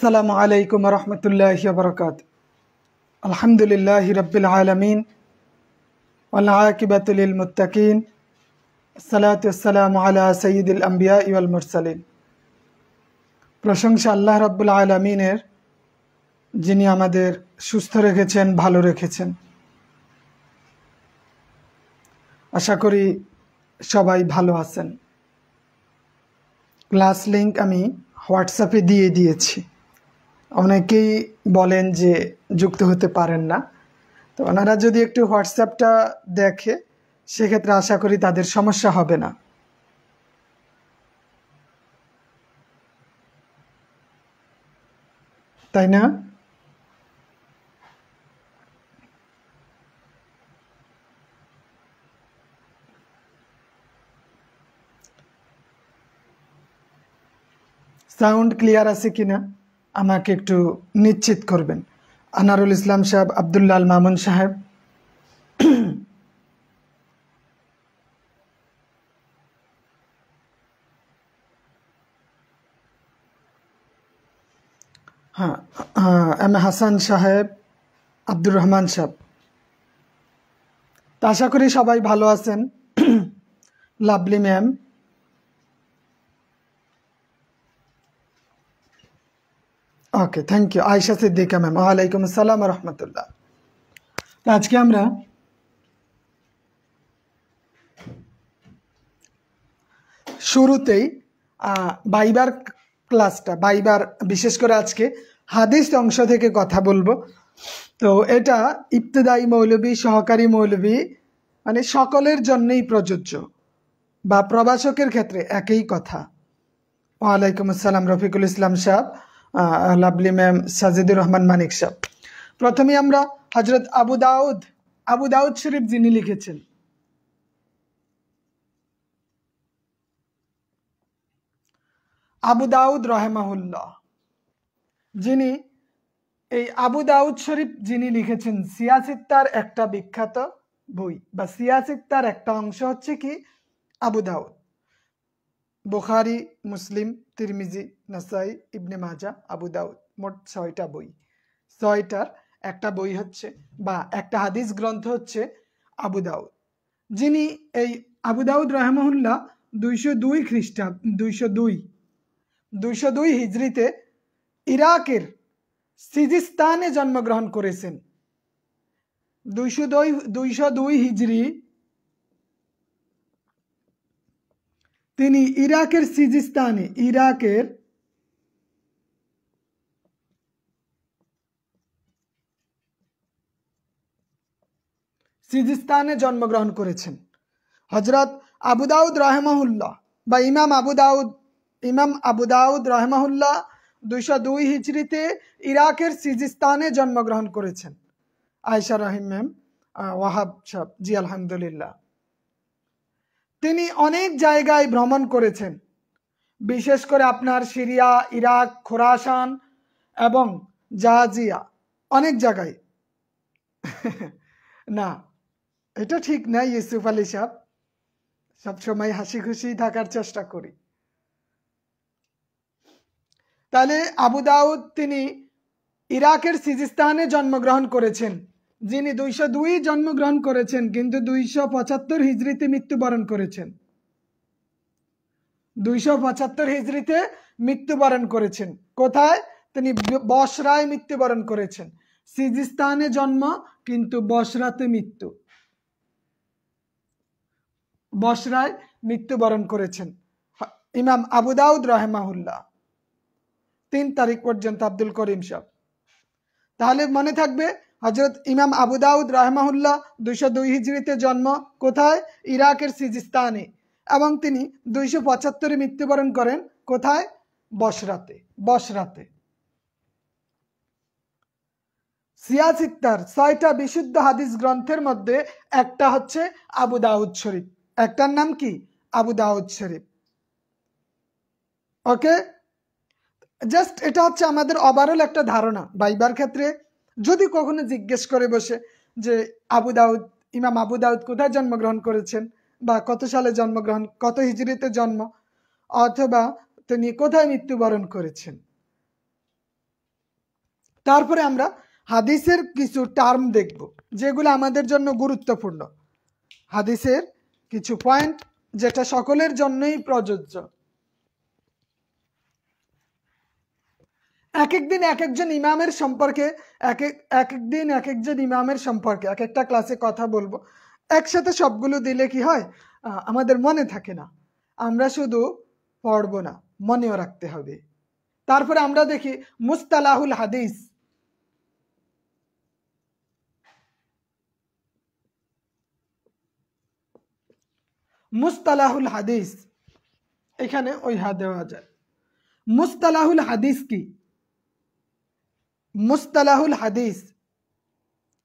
আসসালামু আলাইকুম ওয়া রাহমাতুল্লাহি ওয়া বারাকাতুহু। আলহামদুলিল্লাহি রাব্বিল আলামিন ওয়াল আকিবাতু লিল মুত্তাকিন। আসসালাতু ওয়াসসালামু আলা সাইয়্যিদিল আমবিয়া ওয়াল মুরসালিন। প্রশংসা আল্লাহ রাব্বুল আলামিনের, যিনি আমাদের সুস্থ রেখেছেন, ভালো রেখেছেন। আশা করি সবাই ভালো আছেন। ক্লাস লিংক আমি হোয়াটসঅ্যাপে দিয়ে দিয়েছি। অনেকেই বলেন যে যুক্ত হতে পারেন না, তো ওনারা যদি একটু হোয়াটসঅ্যাপটা দেখে সেক্ষেত্রে আশা করি তাদের সমস্যা হবে না। তাই না? সাউন্ড ক্লিয়ার আছে কিনা আমাকে একটু নিশ্চিত করবেন। আনারুল ইসলাম সাহেব, আব্দুল্লাহ আল মামুন সাহেব, হ্যাঁ, এম হাসান সাহেব, আব্দুর রহমান সাহেব, তা আশা করি সবাই ভালো আছেন। Lovely ma'am, okay, thank you. Ayesha Siddiqa ma'am, ওয়ালাইকুম আসসালাম ওয়া রাহমাতুল্লাহ। আজকে আমরা শুরুতেই বাইবার ক্লাসটা, বাইবার বিশেষ করে আজকে হাদিস অংশ থেকে কথা বলবো। তো এটা ইবতেদায়ী মৌলবী, সহকারী মৌলবী, মানে সকলের জন্যই প্রযোজ্য, বা প্রভাষকের ক্ষেত্রে একই কথা। ওয়ালাইকুম আসসালাম রফিকুল ইসলাম সাহেব, লাভলি ম্যাম, সাজিদুর রহমান মানিক সাহেব। প্রথমে আমরা হজরত আবু দাউদ শরীফ যিনি লিখেছেন, আবু দাউদ রাহিমাহুল্লাহ, যিনি এই আবু দাউদ শরীফ যিনি লিখেছেন, সিয়াসিত্তার একটা বিখ্যাত বই, বা সিয়াসিত্তার একটা অংশ হচ্ছে কি আবু দাউদ। বুখারী, মুসলিম, তিরমিজি, নাসাই, ইবনে মাজা, আবু দাউদ, মোট 6টা বই। 6টার একটা বই হচ্ছে, বা একটা হাদিস গ্রন্থ হচ্ছে আবু দাউদ। যিনি এই আবু দাউদ রাহিমাহুল্লাহ 202 হিজরিতে ইরাকের সিজিস্তানে জন্মগ্রহণ করেছেন। 202 হিজরি তিনি ইরাকের সিজিস্তানে, ইরাকের সিজিস্তানে জন্মগ্রহণ করেছেন। হযরত আবু দাউদ রাহিমাহুল্লাহ বা ইমাম আবু দাউদ রাহিমাহুল্লাহ 202 হিজরিতে ইরাকের সিজিস্তানে জন্মগ্রহণ করেছেন। আয়েশা রহিম ম্যাম, ওয়াহাব সাহেব, জি আলহামদুলিল্লাহ। তিনি অনেক জায়গায় ভ্রমণ করেছেন, বিশেষ করে আপনার সিরিয়া, ইরাক, খোরাসান এবং জাজিয়া, অনেক জায়গায়। না, এটা ঠিক না ইউসুফ আলী সাহেব, সবসময় হাসি খুশি থাকার চেষ্টা করি। তাহলে আবু দাউদ তিনি ইরাকের সিজিস্তানে জন্মগ্রহণ করেছেন। যিনি 202 জন্মগ্রহণ করেছেন, কিন্তু 275 হিজরিতে মৃত্যুবরণ করেছেন। 275 হিজরিতে মৃত্যুবরণ করেছেন। কোথায়? তিনি বসরায় মৃত্যুবরণ করেছেন। সিজিস্তানে জন্ম, কিন্তু বসরাতে মৃত্যু। বসরায় মৃত্যুবরণ করেছেন ইমাম আবু দাউদ রাহিমাহুল্লাহ। 3 তারিখ পর্যন্ত আব্দুল করিম সাহেব। তাহলে মনে থাকবে, হযরত ইমাম আবু দাউদ রাহিমাহুল্লাহ 202 হিজরিতে জন্ম, কোথায়? ইরাকের সিজিস্তানে, এবং তিনি 275 মৃত্যুবরণ করেন কোথায়? বসরাতে। সিয়াসিত্তার 6টা বিশুদ্ধ হাদিস গ্রন্থের মধ্যে একটা হচ্ছে আবু দাউদ শরীফ। একটার নাম কি? আবু দাউদ শরীফ। ওকে, জাস্ট এটা হচ্ছে আমাদের ওভারঅল একটা ধারণা। বাইবার ক্ষেত্রে যদি কখনো জিজ্ঞেস করে বসে যে ইমাম আবু দাউদ কোথায় জন্মগ্রহণ করেছেন, বা কত সালে জন্মগ্রহণ, কত হিজরিতে জন্ম, অথবা তিনি কোথায় মৃত্যুবরণ করেছেন, তারপরে আমরা হাদিসের কিছু টার্ম দেখব যেগুলো আমাদের জন্য গুরুত্বপূর্ণ, হাদিসের কিছু পয়েন্ট যেটা সকলের জন্যই প্রযোজ্য। এক একদিন এক একজন ইমামের সম্পর্কে এক একজন ইমামের সম্পর্কে এক একটা ক্লাসে কথা বলবো। একসাথে সবগুলো দিলে কি হয়, আমাদের মনে থাকে না, আমরা শুধু পড়বো না, মনেও রাখতে হবে। তারপরে আমরা দেখি মুস্তালাহুল হাদিস। মুস্তালাহুল হাদিস এখানে ওই দেওয়া যায়। মুস্তালাহুল হাদিস কি? মুস্তালাহুল হাদিস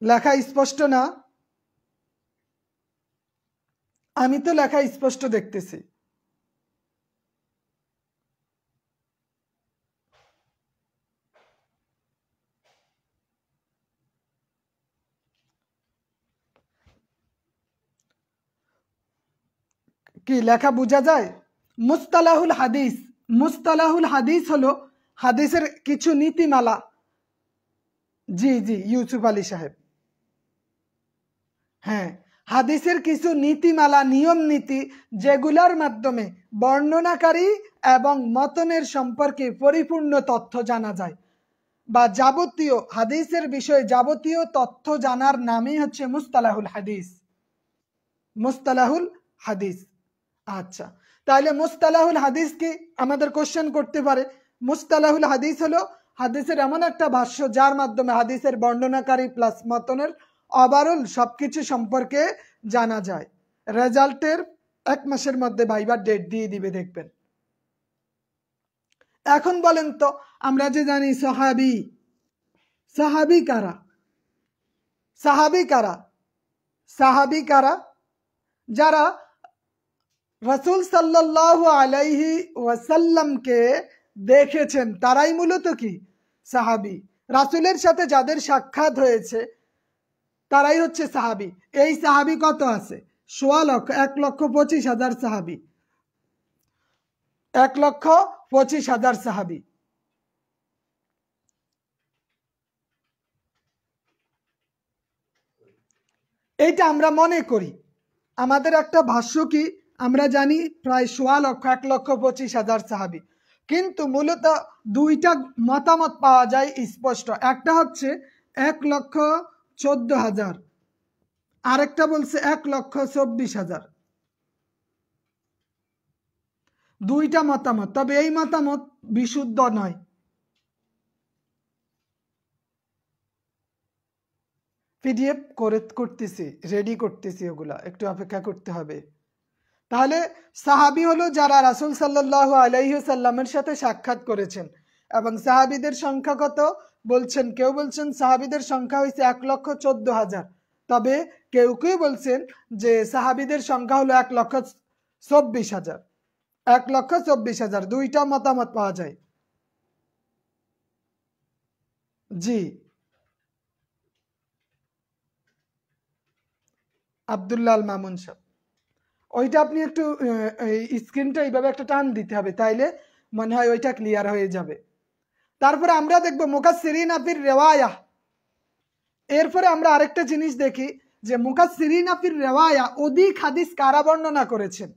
লেখা স্পষ্ট না? আমি তো লেখা স্পষ্ট দেখতেছি। কি লেখা বোঝা যায়? মুস্তালাহুল হাদিস, মুস্তালাহুল হাদিস হলো হাদিসের কিছু নীতিমালা। জি জি ইউসুফ আলী সাহেব, হ্যাঁ, হাদিসের কিছু নীতিমালা, নিয়ম নীতি, যেগুলোর মাধ্যমে বর্ণনাকারী এবং মতনের সম্পর্কে পরিপূর্ণ তথ্য জানা যায়, বা যাবতীয় হাদিসের বিষয়ে যাবতীয় তথ্য জানার নামই হচ্ছে মুস্তালাহুল হাদিস। মুস্তালাহুল হাদিস। আচ্ছা, তাহলে মুস্তালাহুল হাদিস কি আমাদের কোশ্চেন করতে পারে। মুস্তালাহুল হাদিস হলো হাদিসের এমন একটা ভাষ্য যার মাধ্যমে হাদিসের বর্ণনাকারী প্লাস মতনের ওভারঅল সবকিছু সম্পর্কে জানা যায়। রেজাল্টের 1 মাসের মধ্যে ভাইবার ডেট দিয়ে দিবে, দেখবেন। এখন বলেন তো, আমরা যে জানি সাহাবী, সাহাবী কারা? সাহাবী কারা? সাহাবী কারা? যারা রাসূল সাল্লাল্লাহু আলাইহি ওয়াসাল্লামকে দেখেছেন তারাই মূলত কি সাহাবী। রাসূলের সাথে যাদের সাক্ষাৎ হয়েছে তারাই হচ্ছে সাহাবী। এই সাহাবী কত আছে? 1,25,000 সাহাবী, 1,25,000 সাহাবী। এইটা আমরা মনে করি, আমাদের একটা ভাষ্য কি আমরা জানি প্রায় 1,25,000 সাহাবী, কিন্তু মূলত দুইটা মতামত পাওয়া যায় স্পষ্ট। একটা হচ্ছে 1,14,000, আরেকটা বলছে 1,24,000। দুইটা মতামত, তবে এই মতামত বিশুদ্ধ নয়। পিডিএফ করতেছি, রেডি করতেছি, ওগুলা একটু অপেক্ষা করতে হবে। তাহলে সাহাবী হলো যারা রাসূল সাল্লাল্লাহু আলাইহি ওয়াসাল্লামের সাথে সাক্ষাৎ করেছেন। এবং সাহাবীদের সংখ্যা কত বলছেন? কেউ বলছেন সাহাবীদের সংখ্যা হয়েছে 1,14,000, তবে কেউ কেউ বলছেন যে সাহাবীদের সংখ্যা হলো 1,24,000। 1,24,000 দুইটা মতামত পাওয়া যায়। জি, আব্দুল্লাহ আল মামুন সাহেব, ওইটা আপনি একটু স্ক্রিনটা এইভাবে একটা টান দিতে হবে, তাইলে মনে হয় ওইটা ক্লিয়ার হয়ে যাবে। তারপরে আমরা দেখব মুকাসসিরিন ফির রিওয়ায়া। এরপরে আমরা আরেকটা জিনিস দেখি যে মুকাসসিরিন ফির রিওয়ায়া অধিক হাদিস কারা বর্ণনা করেছেন।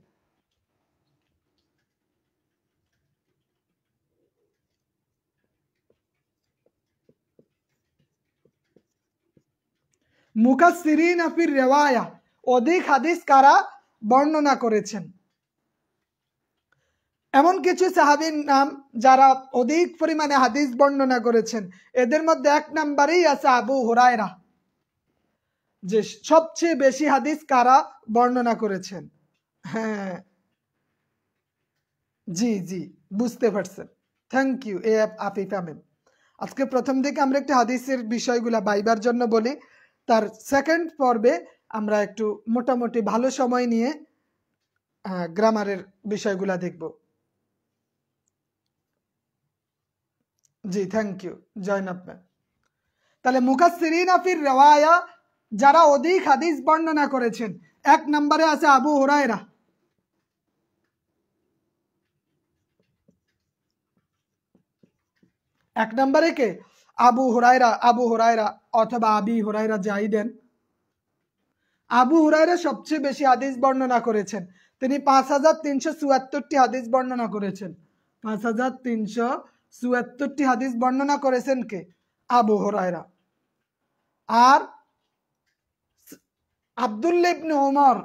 মুকাসসিরিন ফির রিওয়ায়া অধিক হাদিস কারা বর্ণনা করেছেন। এমন কিছু সাহাবীর নাম যারা অধিক পরিমাণে হাদিস বর্ণনা করেছেন। এদের মধ্যে 1 নম্বরেই আছে আবু হুরায়রা, যে সবচেয়ে বেশি হাদিস কারা বর্ণনা করেছেন। হ্যাঁ, জি জি বুঝতে পারছেন, থ্যাংক ইউ এ আফিফা ম্যাম। আজকে প্রথম দিকে আমরা একটু হাদিসের বিষয়গুলা বাইবার জন্য বলি, তার সেকেন্ড পর্বে আমরা একটু মোটামুটি ভালো সময় নিয়ে গ্রামারের বিষয়গুলা দেখব। জি থ্যাংক ইউ জয়নাব ম্যাম। তাহলে মুকাসসিরিন ফির রিওয়ায়া যারা অধিক হাদিস বর্ণনা করেছেন, 1 নম্বরে আছে আবু হুরায়রা। 1 নম্বরে কে? আবু হুরায়রা অথবা আবি হুরায়রা যাই দেন, আবু হুরায়রা সবচেয়ে বেশি হাদিস বর্ণনা করেছেন। তিনি 5374টি হাদিস বর্ণনা করেছেন। 5374টি হাদিস বর্ণনা করেছেন কে? আবু হুরায়রা। আর আব্দুল্লাহ ইবনে ওমর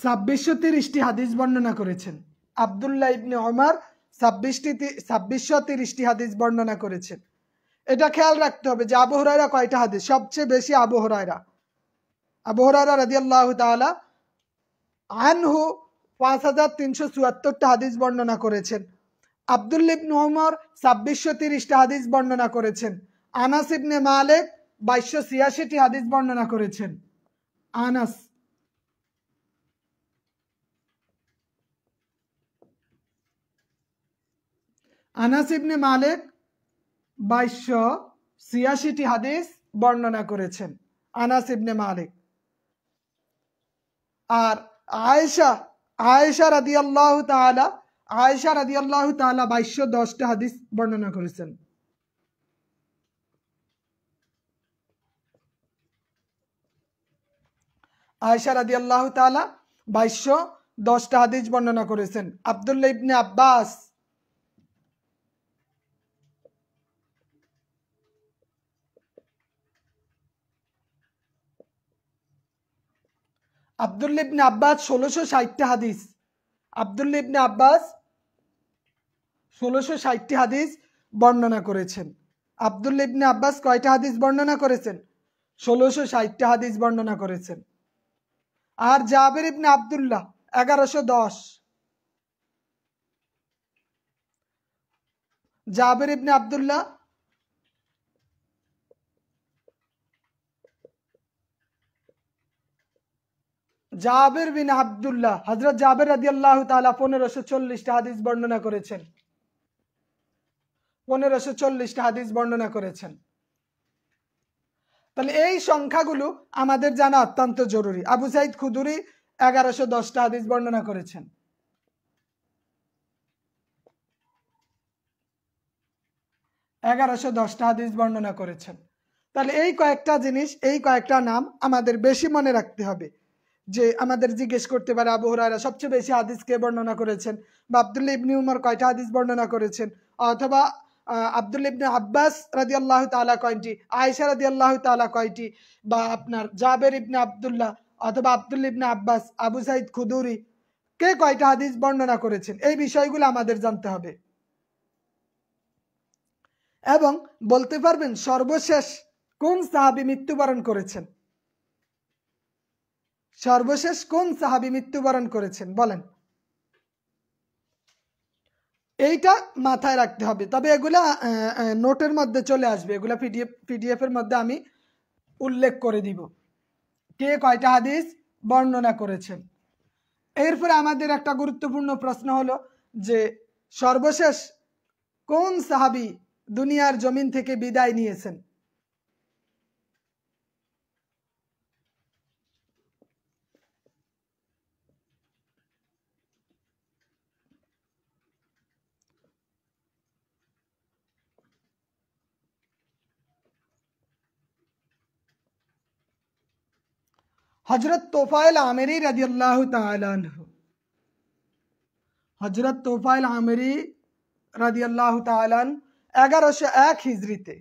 2630টি হাদিস বর্ণনা করেছেন। আব্দুল্লাহ ইবনে ওমর 2630টি হাদিস বর্ণনা করেছেন। এটা খেয়াল রাখতে হবে যে আবু হুরায়রা কয়টা হাদিস? সবচেয়ে বেশি আবু হুরায়রা রাদিয়াল্লাহু তাআলা আনহু 5374টা হাদিস বর্ণনা করেছেন। আব্দুল্লাহ ইবনে ওমর 2630টা হাদিস বর্ণনা করেছেন। আনাস ইবনে মালিক 2286টি হাদিস বর্ণনা করেছেন। আনাস ইবনে মালিক 2286টি হাদিস বর্ণনা করেছেন। আনাস ইবনে মালিক। আর আয়েশা রাদিয়াল্লাহু তাআলা 2210টা হাদিস বর্ণনা করেছেন। আয়েশা রাদিয়াল্লাহু তাআলা 2210টা হাদিস বর্ণনা করেছেন। আব্দুল্লাহ ইবনে আব্বাস আব্দুল্লাহ ইবনে আব্বাস 1660টা হাদিস। আব্দুল্লাহ ইবনে আব্বাস 1660টি হাদিস বর্ণনা করেছেন। আব্দুল্লাহ ইবনে আব্বাস কয়টা হাদিস বর্ণনা করেছেন? 1660টা হাদিস বর্ণনা করেছেন। আর জাবের ইবনে আব্দুল্লাহ 1110। জাবের ইবনে আব্দুল্লাহ জাবের বিন আব্দুল্লাহ হযরত জাবের রাদিয়াল্লাহু তাআলা 1540টা হাদিস বর্ণনা করেছেন। 1540টা হাদিস বর্ণনা করেছেন। তাহলে এই সংখ্যাগুলো আমাদের জানা অত্যন্ত জরুরি। আবু সাইদ খুদরি 1110টা হাদিস বর্ণনা করেছেন। 1110টা হাদিস বর্ণনা করেছেন। তাহলে এই কয়েকটা জিনিস, এই কয়েকটা নাম আমাদের বেশি মনে রাখতে হবে। যে আমাদের জিজ্ঞেস করতে পারে আবু হুরায়রা সবচেয়ে বেশি হাদিস কে বর্ণনা করেছেন, বা আব্দুল্লাহ ইবনে উমর কয়টা হাদিস বর্ণনা করেছেন, অথবা আব্দুল্লাহ ইবনে আব্বাস রাদিয়াল্লাহু তাআলা কয়টি, আয়েশা রাদিয়াল্লাহু তাআলা কয়টি, বা আপনার জাবের ইবনে আব্দুল্লাহ অথবা আব্দুল্লাহ ইবনে আব্বাস, আবু সাইদ খুদরি কে কয়টা হাদিস বর্ণনা করেছেন, এই বিষয়গুলো আমাদের জানতে হবে। এবং বলতে পারবেন সর্বশেষ কোন সাহাবী মৃত্যুবরণ করেছেন? সর্বশেষ কোন সাহাবী মৃত্যুবরণ করেছেন বলেন? এইটা মাথায় রাখতে হবে। তবে এগুলা নোটের মধ্যে চলে আসবে, এগুলা পিডিএফ এর মধ্যে আমি উল্লেখ করে দিব কে কয়টা হাদিস বর্ণনা করেছেন। এরপরে আমাদের একটা গুরুত্বপূর্ণ প্রশ্ন হলো যে সর্বশেষ কোন সাহাবী দুনিয়ার জমিন থেকে বিদায় নিয়েছেন? হযরত তোফায়েল আমেরি রাদিয়াল্লাহু তাআলা আনহু। হযরত তোফায়েল আমেরি রাদিয়াল্লাহু তাআলা 1101 হিজরিতে,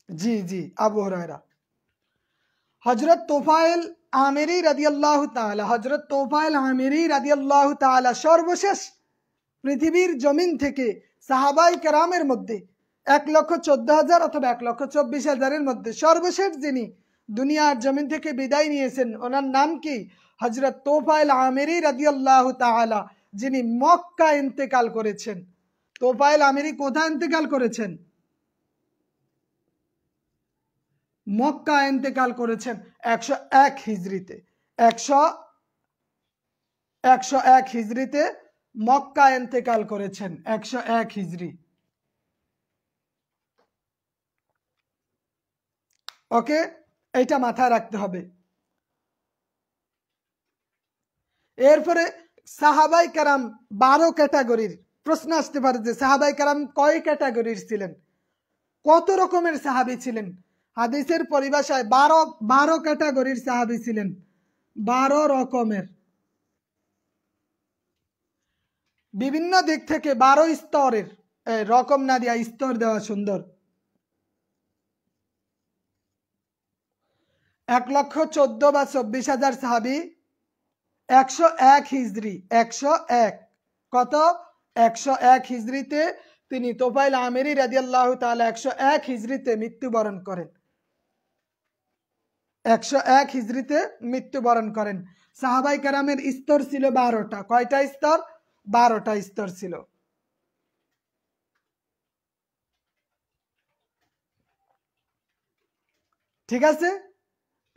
জি জি আবু হুরায়রা। হযরত তোফায়েল আমেরি রাদিয়াল্লাহু তাআলা, হযরত তোফায়েল আমেরি রাদিয়াল্লাহু তাআলা সর্বশেষ পৃথিবীর জমিন থেকে সাহাবাই কেরামের মধ্যে 1,14,000 অথবা 1,24,000-এর মধ্যে সর্বশেষ যিনি দুনিয়ার জমিন থেকে বিদায় নিয়েছেন ওনার নাম কি? হযরত তোফায়েল আমেরি রাদিয়াল্লাহু তাআলা, যিনি মক্কা ইন্তেকাল করেছেন। তোফায়েল আমেরি কোথায় ইন্তেকাল করেছেন? মক্কা ইন্তেকাল করেছেন 101 হিজরিতে। 101 হিজরিতে মক্কা ইন্তেকাল করেছেন, 101 হিজরি। ওকে, এটা মাথায় রাখতে হবে। এরপরে সাহাবাই কেরাম 12 ক্যাটাগরির প্রশ্ন আসতে পারে যে সাহাবাই কেরাম কয় ক্যাটাগরির ছিলেন, কত রকমের সাহাবী ছিলেন। হাদিসের পরিভাষায় 12 ক্যাটাগরির সাহাবী ছিলেন, 12 রকমের, বিভিন্ন দিক থেকে 12 স্তরের, রকম না দিয়া স্তর দেওয়া সুন্দর। 1,14,000 বা 24,000 সাহাবী, 101 হিজরি, 101 কত 101 হিজরিতে তিনি তোফাইল আমিরি রাদিয়াল্লাহু তাআলা 101 হিজরিতে মৃত্যুবরণ করেন, 101 হিজরিতে মৃত্যুবরণ করেন। সাহাবাই কেরামের স্তর ছিল 12টা। কয়টা স্তর? 12টা স্তর ছিল। ঠিক আছে,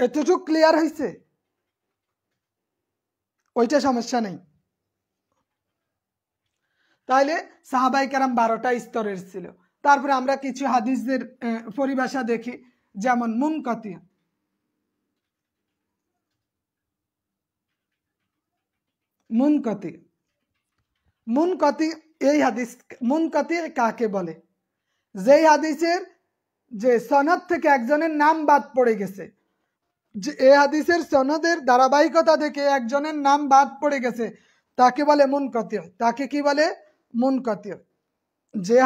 এতটুকু ক্লিয়ার হয়েছে? ওইটা সমস্যা নেই। তাইলে সাহাবাই কেরাম 12টা স্তরের ছিল। তারপরে আমরা কিছু হাদিসের পরিভাষা দেখি, যেমন মুনকাতি। মুনকাতি, মুনকাতি এই হাদিস, মুনকাতি কাকে বলে? যেই হাদিসের যে সনদ থেকে একজনের নাম বাদ পড়ে গেছে, যে এই হাদিসের সনদের ধারাবাহিকতা থেকে একজনের নাম বাদ পড়ে গেছে, তাকে বলে মুনকাতি। তাকে কি বলে? মুনকাতি। যে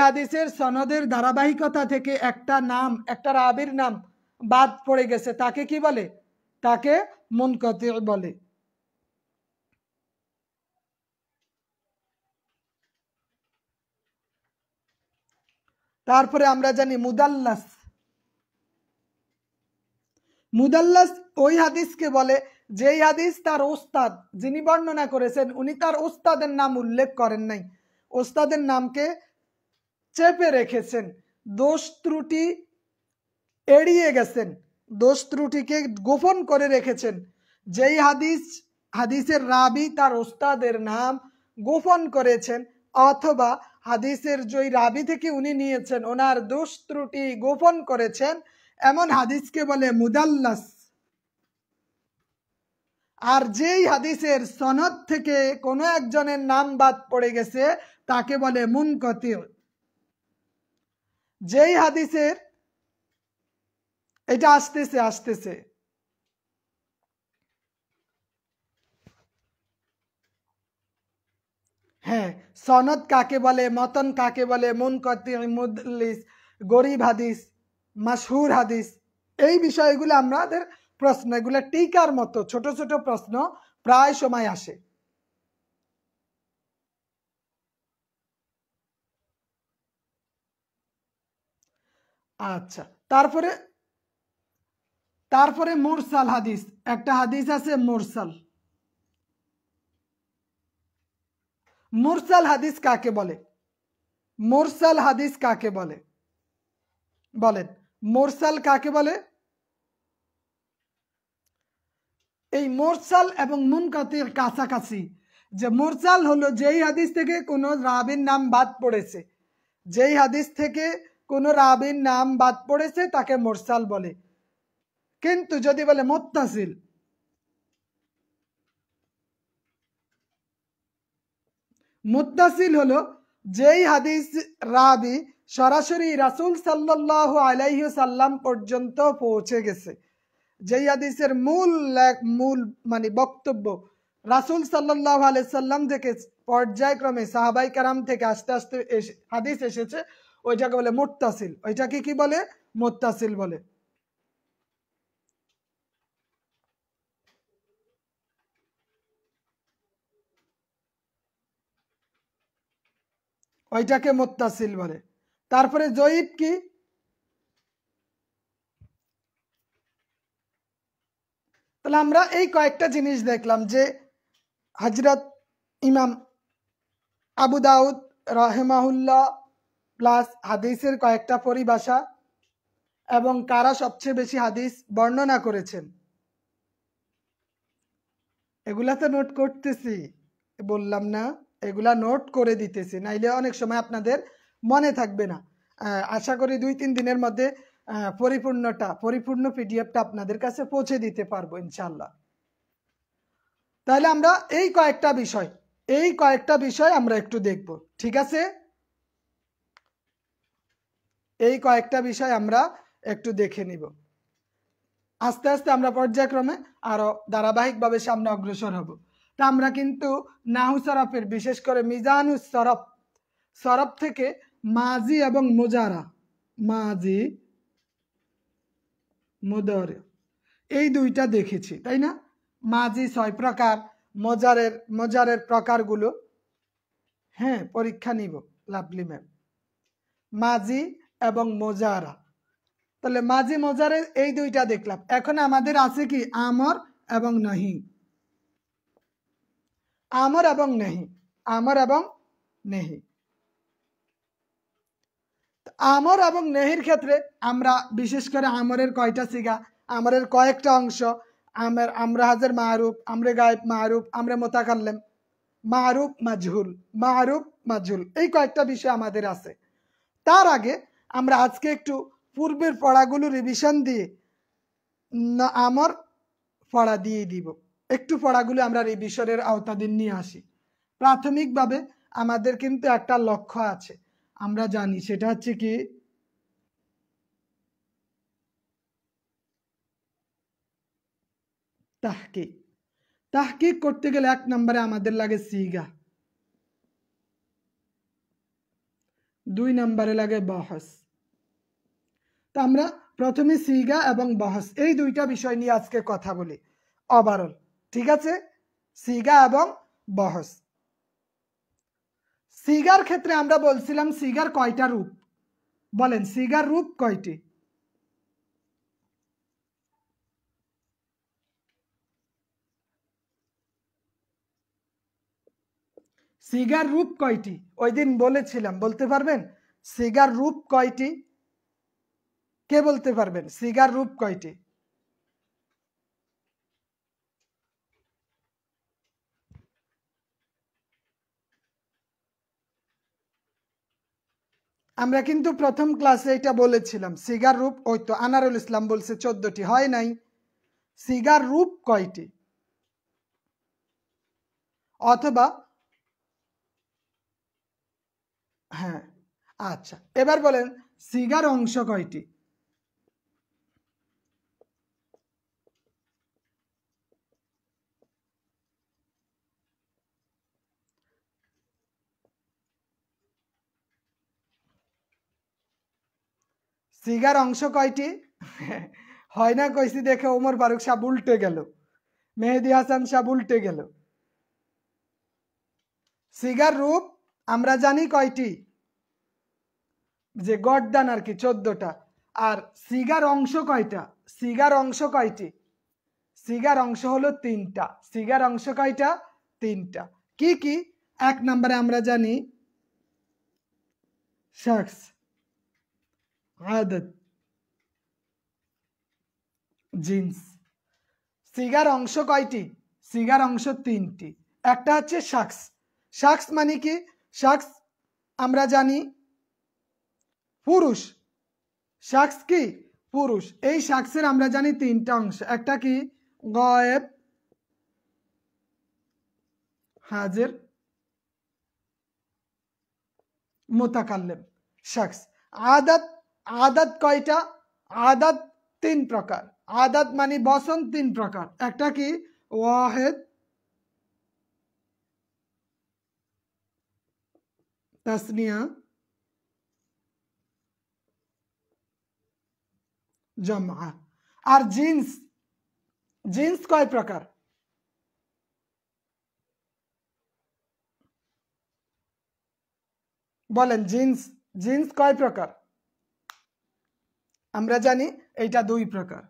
হাদিসের সনদের ধারাবাহিকতা থেকে একটা নাম, একটা রাবীর নাম বাদ পড়ে গেছে, তাকে কি বলে? তাকে মুনকাতি বলে। তারপরে আমরা জানি মুদাল্লাস। মুদাল্লাস ওই হাদিসকে বলে যেই হাদিস তার ওস্তাদ যিনি বর্ণনা করেছেন উনি তার ওস্তাদের নাম উল্লেখ করেন নাই, ওস্তাদের নামকে চেপে রেখেছেন, দোষ ত্রুটি এড়িয়ে গেছেন, দোষ ত্রুটিকে গোপন করে রেখেছেন। যেই হাদিসের রাবি তার ওস্তাদের নাম গোপন করেছেন, অথবা হাদিসের যেই রাবি থেকে উনি নিয়েছেন ওনার দোষ ত্রুটি গোপন করেছেন, এমন হাদিসকে বলে মুদাল্লাস। আর যেই হাদিসের সনদ থেকে কোনো একজনের নাম বাদ পড়ে গেছে তাকে বলে মুনকাতি। যেই হাদিসের, এটা আসতেছে হ্যাঁ, সনদ কাকে বলে, মতন কাকে বলে, মুনকাতি, মুদল্লিস, গরিব হাদিস, মাশহুর হাদিস, এই বিষয়গুলো আমাদের প্রশ্ন, এগুলো টিকার মতো ছোট ছোট প্রশ্ন প্রায় সময় আসে। আচ্ছা, তারপরে মুরসাল হাদিস, একটা হাদিস আছে মুরসাল। মুরসাল হাদিস কাকে বলে? মুরসাল হাদিস কাকে বলে বলেন? মুরসাল কাকে বলে? এই মুরসাল এবং মুনকাতির কাছাকাছি। যে মুরসাল হলো যেই হাদিস থেকে কোনো রাবীর নাম বাদ পড়েছে, যেই হাদিস থেকে কোনো রাবীর নাম বাদ পড়েছে তাকে মুরসাল বলে। কিন্তু যদি বলে মুত্তাসিল, মুত্তাসিল হলো যেই হাদিস রাবী সরাসরি রাসূল সাল্লাল্লাহু আলাইহি সাল্লাম পর্যন্ত পৌঁছে গেছে, যেই হাদিসের মূল মানে বক্তব্য রাসূল সাল্লাল্লাহু আলাইহি সাল্লাম থেকে পর্যায়ক্রমে সাহাবাই কেরাম থেকে আস্তে আস্তে হাদিস এসেছে, ওইটাকে বলে মুত্তাসিল। ওইটাকে কি বলে? মুত্তাসিল বলে। ওইটাকে মুত্তাসিল বলে। তারপরে জয়ীফ কি? তাহলে আমরা এই কয়েকটা জিনিস দেখলাম যে হযরত ইমাম আবু দাউদ রাহিমাহুল্লাহ প্লাস হাদিসের কয়েকটা পরিভাষা এবং কারা সবচেয়ে বেশি হাদিস বর্ণনা করেছেন, এগুলা তো নোট করতেছি, বললাম না এগুলা নোট করে দিতেছি, নাইলে অনেক সময় আপনাদের মনে থাকবে না। আশা করি 2-3 দিনের মধ্যে পরিপূর্ণ পিডিএফটা আপনাদের কাছে পৌঁছে দিতে পারবো ইনশাআল্লাহ। তাহলে আমরা এই কয়েকটা বিষয় আমরা একটু দেখব, ঠিক আছে? এই কয়েকটা বিষয় আমরা একটু দেখে নিব। আস্তে আস্তে আমরা পর্যায়ক্রমে আরো ধারাবাহিকভাবে সামনে অগ্রসর হব। তা আমরা কিন্তু নাহু সরফের, বিশেষ করে মিজানুস সরফ থেকে মাজি এবং মুজারা, মাজি মুদারে, এই দুইটা দেখেছি, তাই না? মাজি 6 প্রকার, মজারের প্রকারগুলো হ্যাঁ পরীক্ষা নিব। লাভলি ম্যাম, মাজি এবং মোজারা। তাহলে মাজি মোজারে এই দুইটা দেখলাম। এখন আমাদের আছে কি আমর এবং নাহি। আমর এবং নেহি, আমর এবং নেহি। আমর এবং নেহির ক্ষেত্রে আমরা বিশেষ করে আমরের কয়টা সিগা, আমরের কয়েকটা অংশ, আমরা হাজার মারুফ, আমরা গায়েব মারুফ, আমরা মুতাকাল্লিম, মারুফ মাজহুল, এই কয়েকটা বিষয় আমাদের আছে। তার আগে আমরা আজকে একটু পূর্বের পড়াগুলো রিভিশন দিয়ে আমর পড়া দিয়ে দিব। একটু পড়াগুলো আমরা রিভিশনের আওতাধীন নিয়ে আসি। প্রাথমিকভাবে আমাদের কিন্তু একটা লক্ষ্য আছে, আমরা জানি, সেটা হচ্ছে কি তাহকিক করতে গেলে 1 নম্বরে আমাদের লাগে সিগা, 2 নম্বরে লাগে বহস। তো আমরা প্রথমে সিগা এবং বহস এই দুইটা বিষয় নিয়ে আজকে কথা বলি ওভারঅল, ঠিক আছে? সিগা এবং বহস। সিগার ক্ষেত্রে আমরা বলছিলাম সিগার কয়টা রূপ, বলেন সিগার রূপ কয়টি? সিগার রূপ কয়টি? ওই দিন বলেছিলাম, বলতে পারবেন সিগার রূপ কয়টি? কে বলতে পারবেন সিগার রূপ কয়টি? আমরা কিন্তু প্রথম ক্লাসে এটা বলেছিলাম সিগার রূপ, ওই তো আনারুল ইসলাম বলছে 14টি, হয় নাই? সিগার রূপ কয়টি? অথবা হ্যাঁ, আচ্ছা, এবার বলেন সিগার অংশ কয়টি? সিগার অংশ কয়টি? হয় না কইছি দেখে ওমর ফারুক সাহেব উল্টে গেল, মেহেদি হাসান সাহেব উল্টে গেল। সিগার রূপ আমরা জানি কয়টি, যে গর্দান আর কি 14টা। আর সিগার অংশ কয়টা? সিগার অংশ কয়টি? সিগার অংশ হলো 3টা। সিগার অংশ কয়টা? 3টা। কি কি? 1 নম্বরে আমরা জানি শখস, আদত, জিন্স। সিগার অংশ কয়টি? সিগার অংশ 3টি। একটা হচ্ছে শখস। শখস মানে কি? শখস আমরা জানি পুরুষ। শখস কি? পুরুষ। এই শখসের আমরা জানি 3টা অংশ। একটা কি? গায়েব, হাজির, মুতাকাল্লিম। শখস। আদত, আদত কয়টা? আদত 3 প্রকার। আদত মানে বসন 3 প্রকার। একটা কি? ওয়াহিদ, তাসনিয়া, জামআ। আর জিন্স, জিন্স কয় প্রকার? বলেন জিন্স, জিন্স কয় প্রকার? আমরা জানি এইটা 2 প্রকার।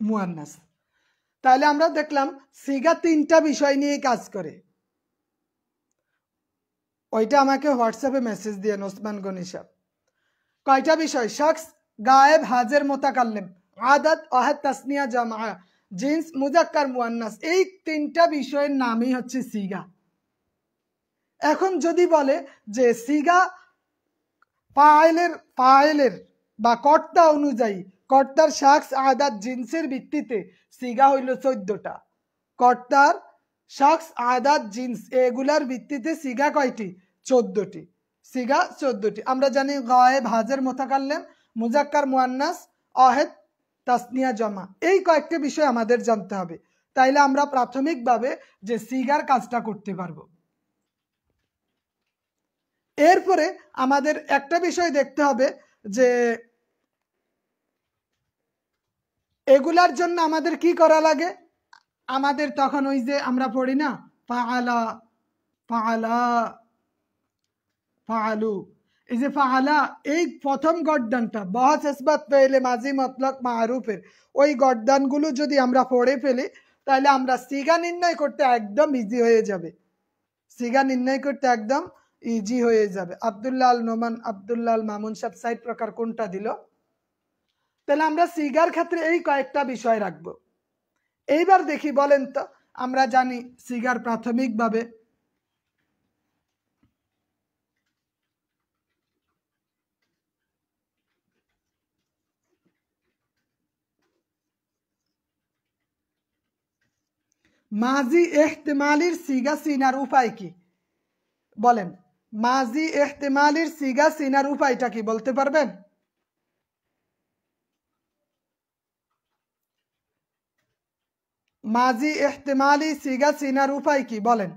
মুয়ান্নাস। তাহলে আমরা দেখলাম সিগা 3টা বিষয় নিয়ে কাজ করে। ওইটা আমাকে হোয়াটসঅ্যাপে মেসেজ দিয়ে ওসমান গনি সাহেব। কয়টা বিষয়? শখস, গায়েব, হাজির, মুতাকাল্লিম। আদত, ওয়াহিদ, তাসনিয়া, জামআ। জিন্স, মুজাক্কার, মুয়ান্নাস। এই 3টা বিষয়ের নামই হচ্ছে সিগা। এখন যদি বলে যে সিগা ফাইলের বা কর্তা অনুযায়ী, কর্তার শাখস আদাত জিন্সের ভিত্তিতে সিগা হইল 14টা, কর্তার শাখস আদাত জিন্স এগুলার ভিত্তিতে সিগা কয়টি? 14টি। সিগা 14টি। আমরা জানি গায়েব, হাজির, মুতাকাল্লিম, মুজাক্কার, মুয়ান্নাস, ওয়াহিদ, তাসনিয়া, জমা, এই কয়েকটা বিষয় আমাদের জানতে হবে, তাইলে আমরা প্রাথমিকভাবে যে সিগার কাজটা করতে পারবো। এরপরে আমাদের একটা বিষয় দেখতে হবে যে এগুলার জন্য আমাদের কি করা লাগে। আমাদের তখন ওই যে আমরা পড়ি না, ফাআলা, ফাআলা, ফাআলু, এই যে ফাআলা, এই প্রথম গর্দানটা বহস ইসবাত পেলে মাজি মতলক মারুফের ওই গর্দানগুলো যদি আমরা পড়ে ফেলি, তাহলে আমরা সিগা নির্ণয় করতে একদম ইজি হয়ে যাবে। সিগা নির্ণয় করতে একদম ইজি হয়ে যাবে। আব্দুল্লাহ আল নোমান, আব্দুল্লাহ আল মামুন সাহেব 60 প্রকার কোনটা দিল? তাহলে আমরা সিগার ক্ষেত্রে এই কয়েকটা বিষয় রাখবো। এইবার দেখি, বলেন তো, আমরা জানি সিগার প্রাথমিকভাবে মাজি এহতেমালির সিগা চিনার উপায় কি? বলেন, মাজি এহতেমালির সিগা চিনার উপায়টা কি বলতে পারবেন? মাজি এহতেমালি সিগা চিনার উপায় কি বলেন?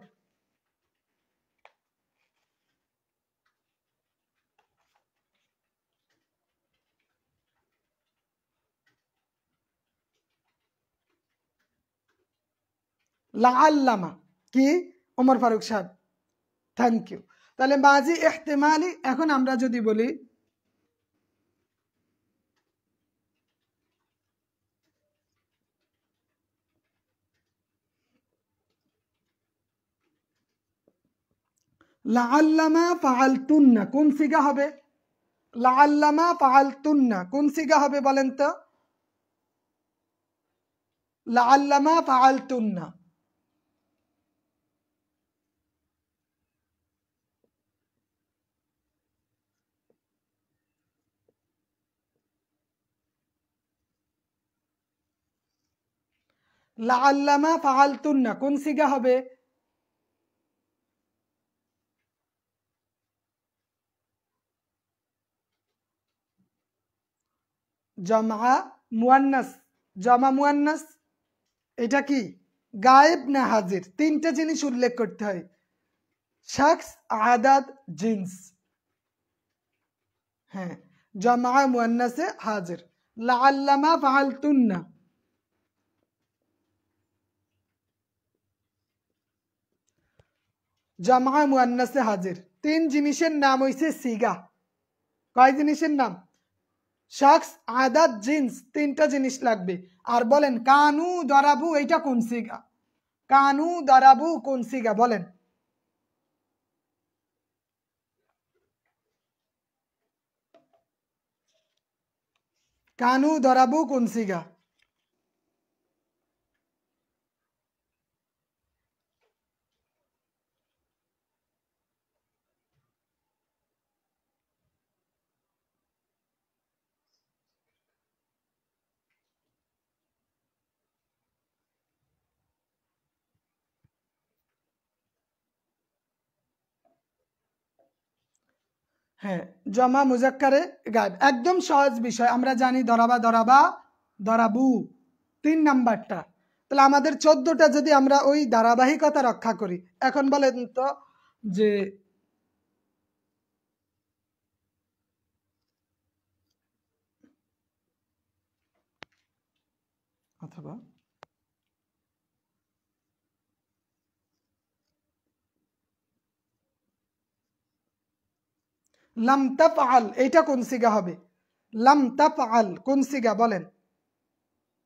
লাআল্লামা কি? ওমর ফারুক সাহেব, থ্যাংক ইউ। তাহলে মাজি এহতেমালি, এখন আমরা যদি বলি লাআল্লামা ফাআলতুন্না, কোন সিগা হবে? লাআল্লামা ফাআলতুন্না কোন সিগা হবে বলেন তো? লাআল্লামা ফাআলতুন্না। লাআল্লামা ফাআলতুন্না কোন সিগা হবে? জমা মুয়ান্নাস, জমা মুয়ান্নাস। এটা কি গায়েব না হাজির? তিনটা জিনিস উল্লেখ করতে হয়, শাখস, আদাদ, জিন্স। হ্যাঁ, জমা মুয়ান্নাসে হাজির। লাআল্লামা ফাআলতুন্না, জমা মুয়ান্নাসে হাজির। তিন জিনিসের নাম হইছে সিগা। কয় জিনিসের নাম? শাখস, আদাদ, জিন্স, তিনটা জিনিস লাগবে। আর বলেন কানু দরাবু এইটা কোন সিগা? কানু দরাবু কোন সিগা বলেন? কানু দরাবু কোন সিগা? হ্যাঁ, জমা মুজাক্কারে গায়েব, একদম সহজ বিষয়। আমরা জানি দরাবা, দরাবা, দরাবু, 3 নাম্বারটা। তাহলে আমাদের 14টা যদি আমরা ওই ধারাবাহিকতা রক্ষা করি, এখন বলেন তো যে অথবা লাম তাফআল এইটা কোন সিগা হবে? লাম তাফআল কোন সিগা বলেন?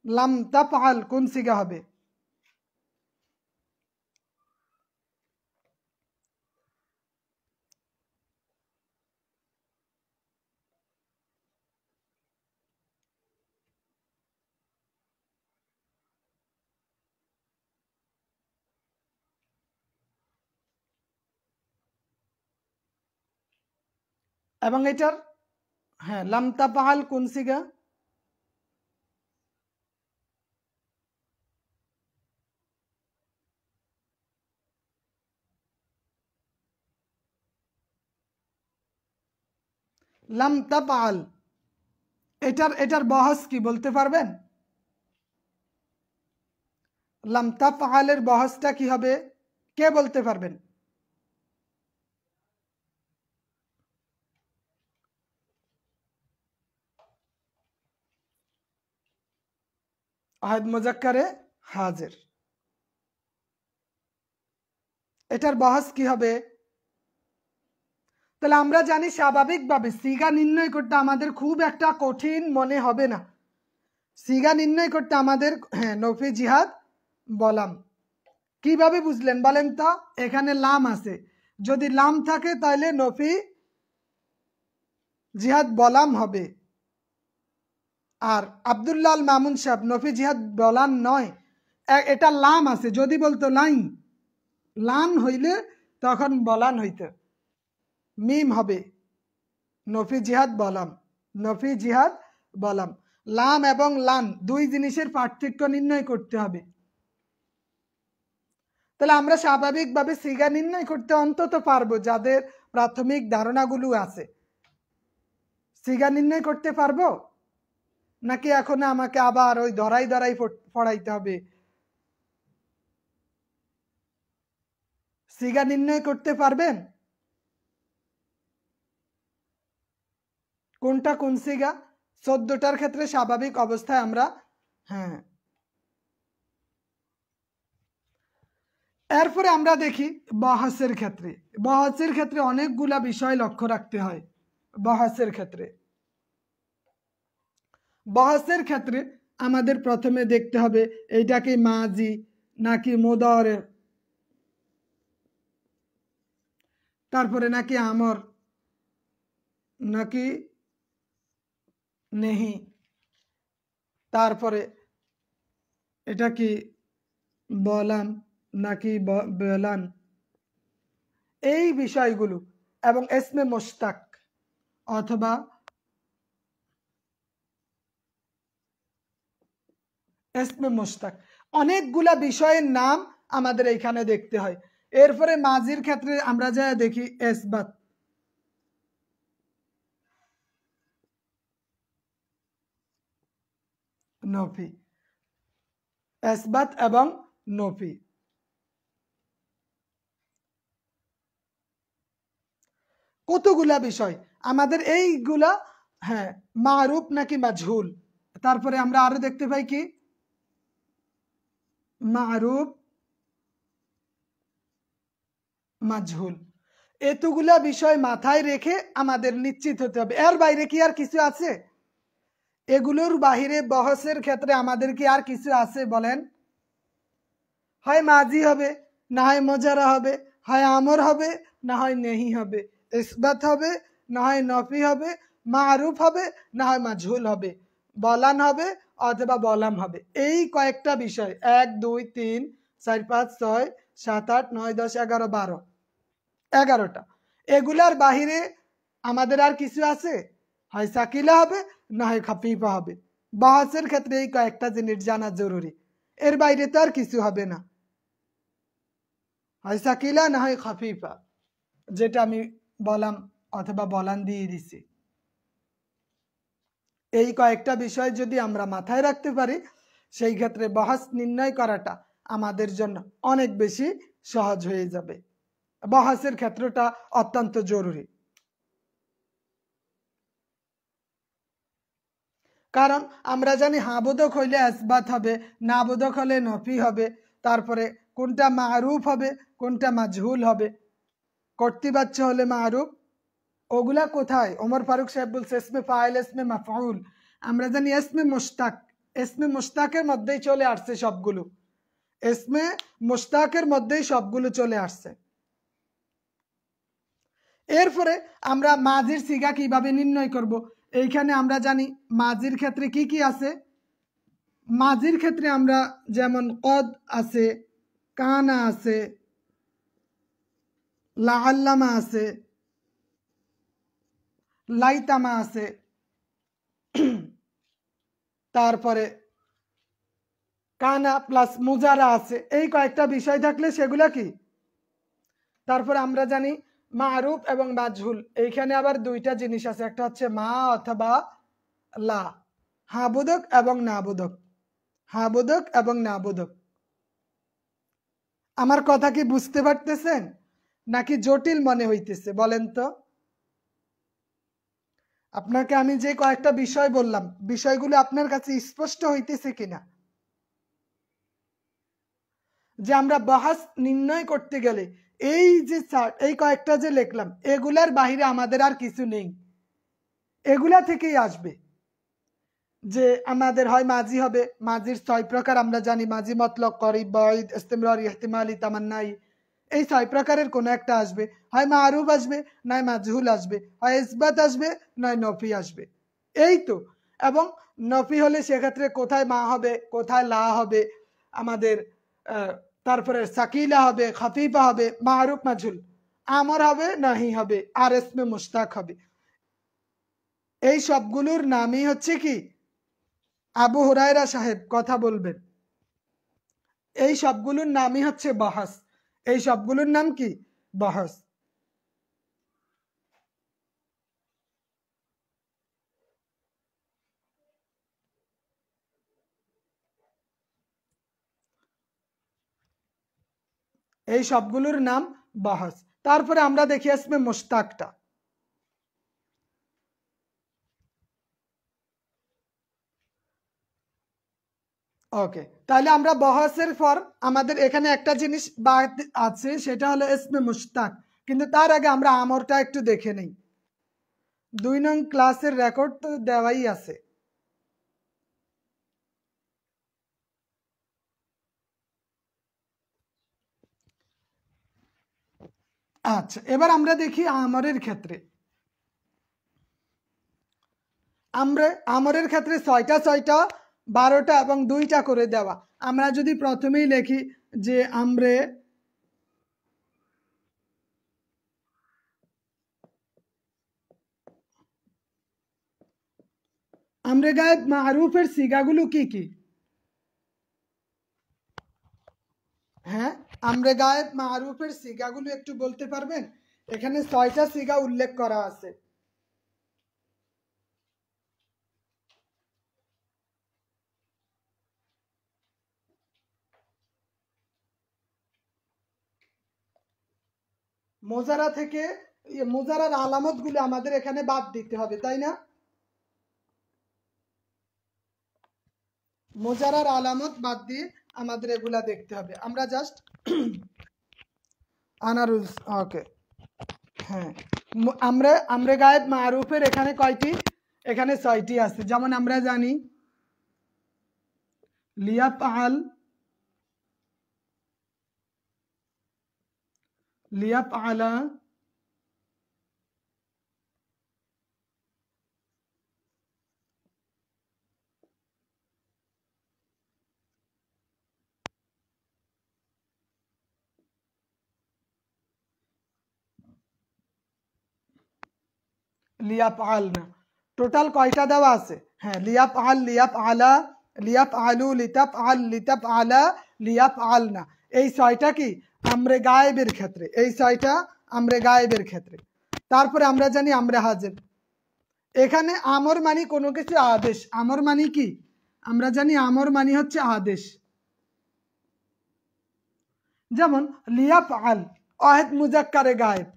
লাম তাফআল কোন সিগা হবে? এবং এটার হ্যাঁ লাম তাফআল কোন সিগা? লাম তাফআল এটার বহস কি বলতে পারবেন? লাম তাফআলের বহসটা কি হবে, কে বলতে পারবেন? আহাদ মুজাক্কারে হাজির, এটার বহস কি হবে? তাহলে আমরা জানি স্বাভাবিকভাবে সিগা নির্ণয় করতে আমাদের খুব একটা কঠিন মনে হবে না। সিগা নির্ণয় করতে আমাদের হ্যাঁ নফি জিহাদ বলাম। কিভাবে বুঝলেন বলেন তো? এখানে লাম আছে, যদি লাম থাকে তাহলে নফি জিহাদ বলাম হবে। আর আব্দুল্লাহ আল মামুন সাহেব নফি জিহাদ বলান নয়, এটা লাম আছে, যদি বলতো লাই লাম হইলে তখন বলান হইতো, মিম হবে নফি জিহাদ বলাম, নফি জিহাদ বলাম। লাম এবং লান দুই জিনিসের পার্থক্য নির্ণয় করতে হবে। তাহলে আমরা স্বাভাবিকভাবে সিগা নির্ণয় করতে অন্তত পারবো, যাদের প্রাথমিক ধারণাগুলো আছে। সিগা নির্ণয় করতে পারবো নাকি এখন আমাকে আবার ওই ধরাই ধরাই পড়াইতে হবে? সিগা নির্ণয় করতে পারবেন? কোনটা কোন সিগা? 14টার ক্ষেত্রে স্বাভাবিক অবস্থায় আমরা হ্যাঁ। এরপরে আমরা দেখি বহসের ক্ষেত্রে। বহসের ক্ষেত্রে অনেকগুলা বিষয় লক্ষ্য রাখতে হয়। বহসের ক্ষেত্রে আমাদের প্রথমে দেখতে হবে এইটা কি মাজি নাকি মুদারে, তারপরে নাকি আমর নাকি নেহি, তারপরে এটা কি বলাম নাকি বলান, এই বিষয়গুলো, এবং ইসমে মুশতাক অথবা ইসমে মুশতাক, অনেকগুলা বিষয়ের নাম আমাদের এইখানে দেখতে হয়। এরপরে মাজির ক্ষেত্রে আমরা যা দেখি ইসবাত, নফি, ইসবাত এবং নফি, কতগুলা বিষয় আমাদের এইগুলা হ্যাঁ মারুফ নাকি মাজহুল। তারপরে আমরা আরো দেখতে পাই কি মারুফ মাজহুল। এতগুলা বিষয় মাথায় রেখে আমাদের নিশ্চিত হতে হবে। এর বাইরে কি আর কিছু আছে? এগুলোর বাহিরে বহসের ক্ষেত্রে আমাদের কি আর কিছু আছে বলেন? হয় মাজি হবে, না হয় মজারা হবে, হয় আমর হবে, না হয় নেহি হবে, ইসবাত হবে, না হয় নফি হবে, মারুফ হবে, না হয় মাজহুল হবে, বলান হবে অথবা বলাম হবে। এই কয়েকটা বিষয় 1 2 3 4 5 6 7 8 9 10 11 12, 11টা। এগুলার বাহিরে আমাদের আর কিছু আছে? হয় সাকিলা হবে, না হয় খাফিফা হবে। বাহাসের ক্ষেত্রে এই কয়েকটা জিনিস জানা জরুরি, এর বাইরে তো আর কিছু হবে না, হয় সাকিলা না হয় খাফিফা, যেটা আমি বলাম অথবা বলান দিয়ে দিছি। এই কয়েকটা বিষয় যদি আমরা মাথায় রাখতে পারি, সেই ক্ষেত্রে বহস নির্ণয় করাটা আমাদের জন্য অনেক বেশি সহজ হয়ে যাবে। বহসের ক্ষেত্রটা অত্যন্ত জরুরি, কারণ আমরা জানি হা বোধক হইলে ইসবাত হবে, না বোধক হলে নফি হবে, তারপরে কোনটা মারুফ হবে কোনটা মাজহুল হবে, কর্তৃবাচ্য হলে মারুফ। ওগুলা কোথায়? ওমর ফারুক সাহেব বলছে ইসমে ফাইল ইসমে মাফউল। আমরা জানি ইসমে মুশতাক, ইসমে মুশতাকের মধ্যেই চলে আসছে সবগুলো, ইসমে মুশতাকের মধ্যেই সবগুলো চলে আসছে। এরপরে আমরা মাজির সিগা কিভাবে নির্ণয় করব? এইখানে আমরা জানি মাজির ক্ষেত্রে কি কি আছে। মাজির ক্ষেত্রে আমরা যেমন কদ আছে, কানা আছে, লাআল্লামা আছে, লাইতামা আছে, তারপরে কানা প্লাস মুজারা আছে, এই কয়েকটা বিষয় থাকলে সেগুলা কি। তারপরে আমরা জানি মারুফ এবং মাজহুল, এইখানে আবার দুইটা জিনিস আছে, একটা হচ্ছে মা অথবা লা, হ্যাঁ বোধক এবং না বোধক, হ্যাঁ বোধক এবং না বোধক। আমার কথা কি বুঝতে পারতেছেন নাকি জটিল মনে হইতেছে বলেন তো? আপনাকে আমি যে কয়েকটা বিষয় বললাম, বিষয়গুলো আপনার কাছে স্পষ্ট হইতেছে কিনা? যে আমরা বাহাস নির্ণয় করতে গেলে এই যে এই কয়েকটা যে লিখলাম, এগুলার বাহিরে আমাদের আর কিছু নেই, এগুলা থেকেই আসবে। যে আমাদের হয় মাজি হবে, মাজির 6 প্রকার আমরা জানি, মাজি মতলক, করিব, বাঈদ, ইস্তিমরার, ইহতিমালি, তামান্নাই, এই 6 প্রকারের কোন একটা আসবে, হয় মারুফ আসবে, নয় মাজহুল আসবে, হয় ইসবাত আসবে, নয় নফি আসবে, এই তো। এবং নফি হলে সেক্ষেত্রে কোথায় মা হবে, কোথায় লা হবে, আমাদের তারপরে সাকিলা হবে, খাফিফা হবে, মারুফ মাজহুল, আমর হবে, নাহি হবে, আর ইসমে মুশতাক হবে। এই সবগুলোর নামই হচ্ছে কি, আবু হুরায়রা সাহেব কথা বলবেন, এই সবগুলোর নামই হচ্ছে বাহাস। এই সবগুলোর নাম কি? বাহাস। এই সবগুলোর নাম বাহাস। তারপরে আমরা দেখি ইসমে মুশতাকটা। ওকে, তাহলে আমরা বহাসের পর আমাদের এখানে একটা জিনিস বাদ আছে, সেটা হলো ইসমে মুশতাক। কিন্তু তার আগে আমরা আমরটা একটু দেখে নেই। 2 নং ক্লাসের রেকর্ড তো দেওয়াই আছে। আচ্ছা, এবার আমরা দেখি আমরের ক্ষেত্রে। আমরের ক্ষেত্রে 6টা 6টা, 12টা এবং 2টা করে দেওয়া। আমরা যদি প্রথমেই লিখি যে আমরে গায়েব মারুফের সিগাগুলো কি কি? হ্যাঁ, আমরে গায়েব মারুফের সিগাগুলো একটু বলতে পারবেন? এখানে 6টা সিগা উল্লেখ করা আছে। মোজারা থেকে মোজারার আলামত গুলো আমাদের এখানে বাদ দিতে হবে, তাই না? মোজারার আলামত বাদ দিয়ে আমাদের এগুলা দেখতে হবে। আমরা জাস্ট আনারুল, ওকে, হ্যাঁ, আমরে গায়েব মারুফের এখানে কয়টি? এখানে 6টি আছে। যেমন আমরা জানি লিয়াফআল, লিয়াফআলা, লিয়াফআল না, টোটাল কয়টা দেওয়া আছে? হ্যাঁ, লিয়াফআল, লিয়াফআলা, লিয়াফআলু, লিতাফআল, লিতাফআলা, লিয়াফআলনা, এই 6টা কি আমরে গায়েবের ক্ষেত্রে, এই 6টা আমরে গায়েবের ক্ষেত্রে। তারপরে আমরা জানি আমরে হাজির, এখানে আমর মানি কোনো কিছু আদেশ। আমর মানি কি? আমরা জানি আমর মানি হচ্ছে আদেশ। যেমন লিয়াফআল, ওয়াহিদ মুজাক্কারে গায়েব,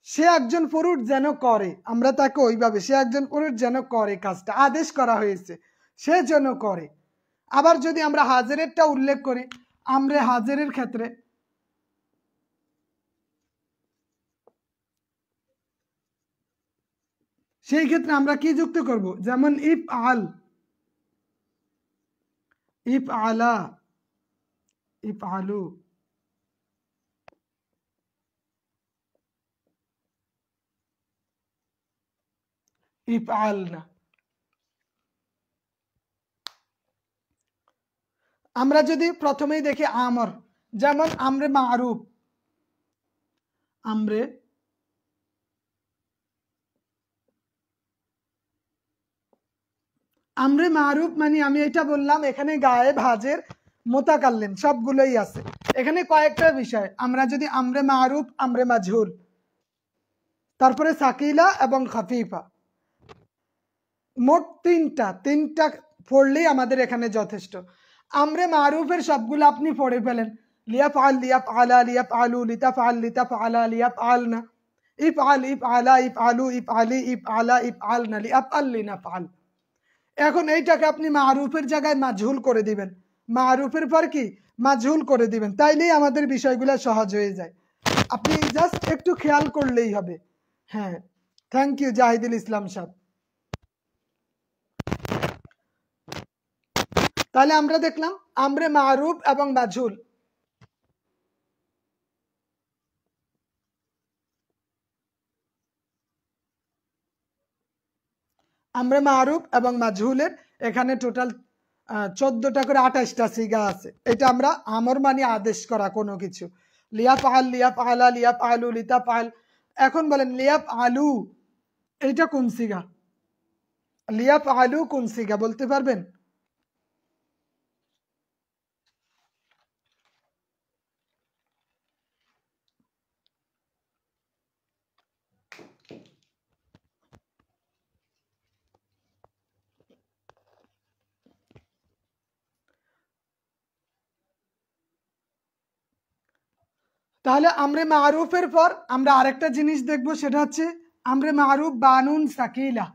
সে একজন পুরুষ যেন করে, আমরা তাকে ওইভাবে, সে একজন পুরুষ যেন করে, কাজটা আদেশ করা হয়েছে, সে যেন করে। আবার যদি আমরা হাজিরেরটা উল্লেখ করি, আমরে হাজিরের ক্ষেত্রে সেই ক্ষেত্রে আমরা কি যুক্ত করব? যেমন ইফ আল, ইফ আলা, ইফ আলু, ইফ আলনা। আমরা যদি প্রথমেই দেখি আমর, যেমন আমরে মারুফ, আমরে আমরে মারুফ মানে আমি এটা বললাম এখানে গায়েব হাজের মোতাকাল্লিম সবগুলোই আছে। এখানে কয়েকটা বিষয়, আমরা যদি আমরে মারুফ, আমরে মাজহুল, তারপরে সাকিলা এবং খাফিফা, মোট তিনটা পড়লেই আমাদের এখানে যথেষ্ট। আমরে মারুফের সবগুলো আপনি পড়ে ফেলেন, লিয়াফআল, লিয়াফআলা, লিয়াফআলু, লিতাফআল, লিতাফআলা, লিয়াফআলনা, ইফআল, ইফআলা, ইফআলু, ইফআলি, ইফআলা, ইফআলনা, লিয়াফআল, লিনাফআল। এখন এইটাকে আপনি মারুফের জায়গায় মাজহুল করে দিবেন, মারুফের পর কি মাজহুল করে দিবেন, তাইলেই আমাদের বিষয়গুলো সহজ হয়ে যায়। আপনি জাস্ট একটু খেয়াল করলেই হবে। হ্যাঁ, থ্যাংক ইউ জাহিদুল ইসলাম সাহেব। তাহলে আমরা দেখলাম আমরে মারুফ এবং মাজহুল। আমরে মারুফ এবং মাজহুলের এখানে টোটাল 14টা করে 28টা সিগা আছে। এটা আমরা আমর মানে আদেশ করা কোনো কিছু, লিয়াফআল, লিয়াফআলা, লিয়াফআলু, লিতাফআল। এখন বলেন লিয়াফআলু এটা কোন সিগা? লিয়াফআলু কোন সিগা বলতে পারবেন? তাহলে আমরে মারুফের পর আমরা আরেকটা জিনিস দেখব, সেটা হচ্ছে আমরে মারুফ বানুন সাকিলা।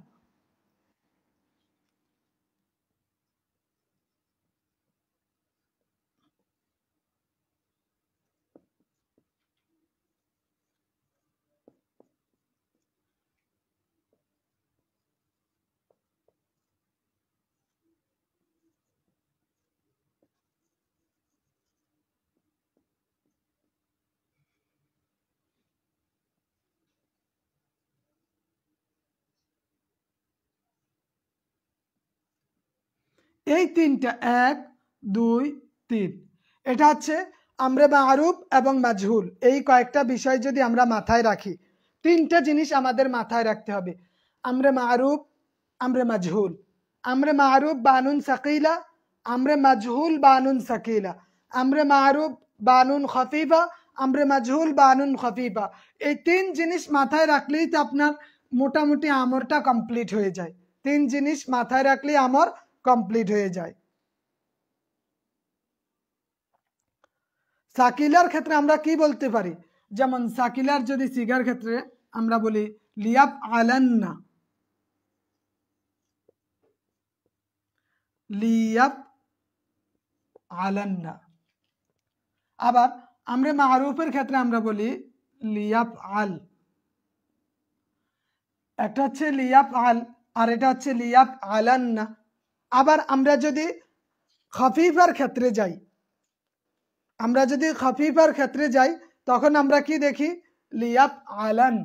এই তিনটা 1 2 3 এটা হচ্ছে আমরে মারুফ এবং মাজহুল। এই কয়েকটা বিষয় যদি আমরা মাথায় রাখি, তিনটা জিনিস আমাদের মাথায় রাখতে হবে, আমরে মারুফ, আমরে মাজহুল, আমরে মারুফ বানুন সাকিলা, আমরে মাজহুল বানুন সাকিলা, আমরে মারুফ বানুন খফিফা, আমরে মাজহুল বানুন খফিফা। এই তিন জিনিস মাথায় রাখলেই তো আপনার মোটামুটি আমরটা কমপ্লিট হয়ে যায়। তিন জিনিস মাথায় রাখলেই আমর কমপ্লিট হয়ে যায়। সাকিলার ক্ষেত্রে আমরা কি বলতে পারি? যেমন সাকিলার যদি সিগার ক্ষেত্রে আমরা বলি লিয়াফ আলান্না, লিয়াফ আলান্না। আবার আমরা মারুফের ক্ষেত্রে আমরা বলি লিয়াফ আল। একটা হচ্ছে লিয়াফ আল আর এটা হচ্ছে লিয়াফ আলান্না। আবার আমরা যদি খফিফার ক্ষেত্রে যাই, তখন আমরা কি দেখি? লিয়াফ আলান,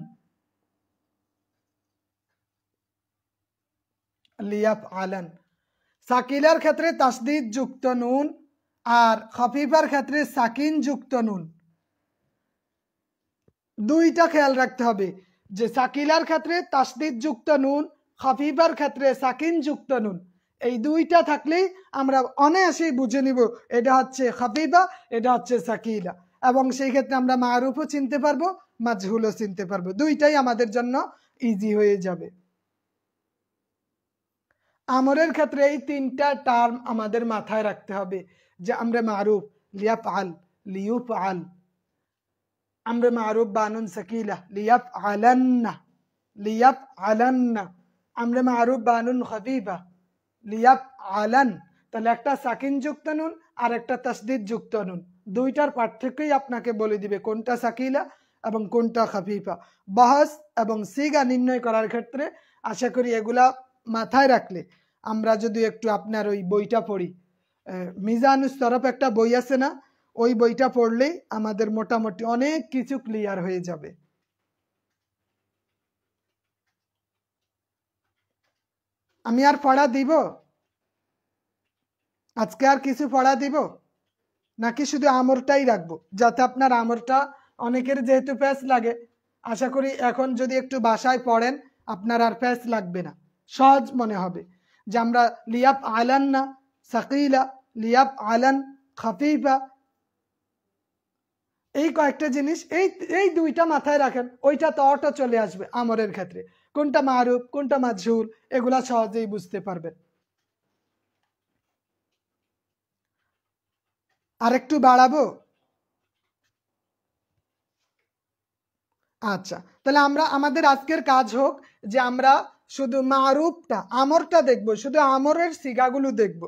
লিয়াফ আলান। সাকিলার ক্ষেত্রে তাসদিদ যুক্ত নুন আর খফিফার ক্ষেত্রে সাকিন যুক্ত নুন। দুইটা খেয়াল রাখতে হবে যে সাকিলার ক্ষেত্রে তাসদিদ যুক্ত নুন, খফিফার ক্ষেত্রে সাকিন যুক্ত নুন। এই দুইটা থাকলেই আমরা অনায়াসেই বুঝে নিব এটা হচ্ছে খফিফা, এটা হচ্ছে সাকিলা, এবং সেই ক্ষেত্রে আমরা মারুফও চিনতে পারবো, মাজহুলও চিনতে পারবো। দুইটাই আমাদের জন্য ইজি হয়ে যাবে। আমরের ক্ষেত্রে এই তিনটা টার্ম আমাদের মাথায় রাখতে হবে যে আমরে মারুফ লিয়াফ আল, লিউফ আল, আমরে মারুফ বানুন সাকিলা, লিয়াফ আলান্না, লিয়াফ আলান্না, আমরে মারুফ বানুন খফিফা, লিয়াফ আলান। তাহলে একটা সাকিন যুক্ত নুন আর একটা তাসদিদ যুক্ত নুন, দুইটার পার্থক্যই আপনাকে বলে দিবে কোনটা সাকিলা এবং কোনটা খফিফা। বহস এবং সিগা নির্ণয় করার ক্ষেত্রে আশা করি এগুলা মাথায় রাখলে, আমরা যদি একটু আপনার ওই বইটা পড়ি, মিজানুস তরফ একটা বই আছে না, ওই বইটা পড়লেই আমাদের মোটামুটি অনেক কিছু ক্লিয়ার হয়ে যাবে। আমি আর পড়া দিব আজকে? আর কিছু পড়া দিব নাকি শুধু আমরটাই রাখবো, যাতে আপনার আমরটা, অনেকের যেহেতু প্যাচ লাগে, আশা করি এখন যদি একটু বাসায় পড়েন আপনার আর প্যাচ লাগবে না, সহজ মনে হবে। যে আমরা লিয়াব আলান না সাকিলা, লিয়াব আলান খাফিফা, এই কয়েকটা জিনিস এই দুইটা মাথায় রাখেন, ওইটা তো অটো চলে আসবে আমরের ক্ষেত্রে। কোনটা মারুফ কোনটা মাজহুল এগুলা সহজেই বুঝতে পারবেন। আরেকটু বাড়াবো? আচ্ছা, তাহলে আমরা আমাদের আজকের কাজ হোক যে আমরা শুধু মারুফটা আমরটা দেখব, শুধু আমরের সিগাগুলো দেখব,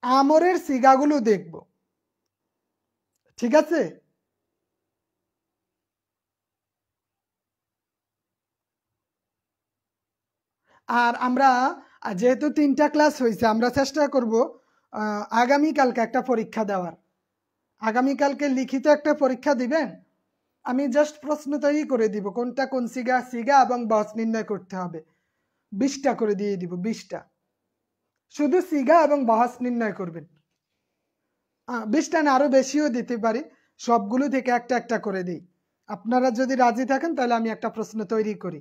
আমরের সিগাগুলো দেখব, ঠিক আছে? আর আমরা যেহেতু 3টা ক্লাস হয়েছে, আমরা চেষ্টা করব আগামীকালকে একটা পরীক্ষা দেওয়ার। আগামীকালকে লিখিত একটা পরীক্ষা দিবেন, আমি জাস্ট প্রশ্ন তৈরি করে দিব কোনটা কোন সিগা, সিগা এবং বস নির্ণয় করতে হবে। 20টা করে দিয়ে দিব, 20টা, শুধু সিগা এবং বহস নির্ণয় করবেন। 20টা না আরো বেশিও দিতে পারি, সবগুলো থেকে একটা একটা করে দিই। আপনারা যদি রাজি থাকেন তাহলে আমি একটা প্রশ্ন তৈরি করি।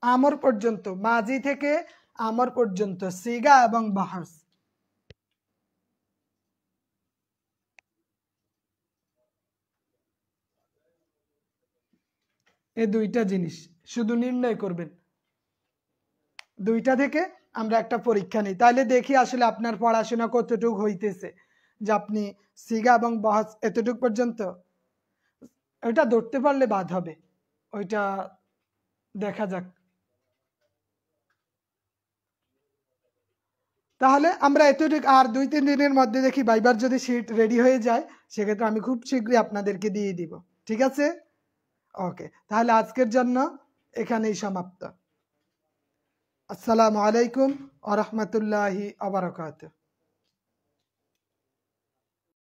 আমর পর্যন্ত, মাজি থেকে আমর পর্যন্ত সিগা এবং বহস, এই দুইটা জিনিস শুধু নির্ণয় করবেন। 2টা থেকে আমরা একটা পরীক্ষা নিই, তাহলে দেখি আসলে আপনার পড়াশোনা কতটুকু হইতেছে, যে আপনি সিগা এবং বহস এতটুকু পর্যন্ত, ওইটা ধরতে পারলে বাদ হবে, ওইটা দেখা যাক। তাহলে আমরা এতটুকু, আর 2-3 দিনের মধ্যে দেখি ভাইবার যদি শিট রেডি হয়ে যায় সেক্ষেত্রে আমি খুব শীঘ্রই আপনাদেরকে দিয়ে দিব, ঠিক আছে? ওকে, তাহলে আজকের জন্য এখানেই সমাপ্ত। আসসালামু আলাইকুম ওয়া রাহমাতুল্লাহি ওয়া বারাকাতুহু।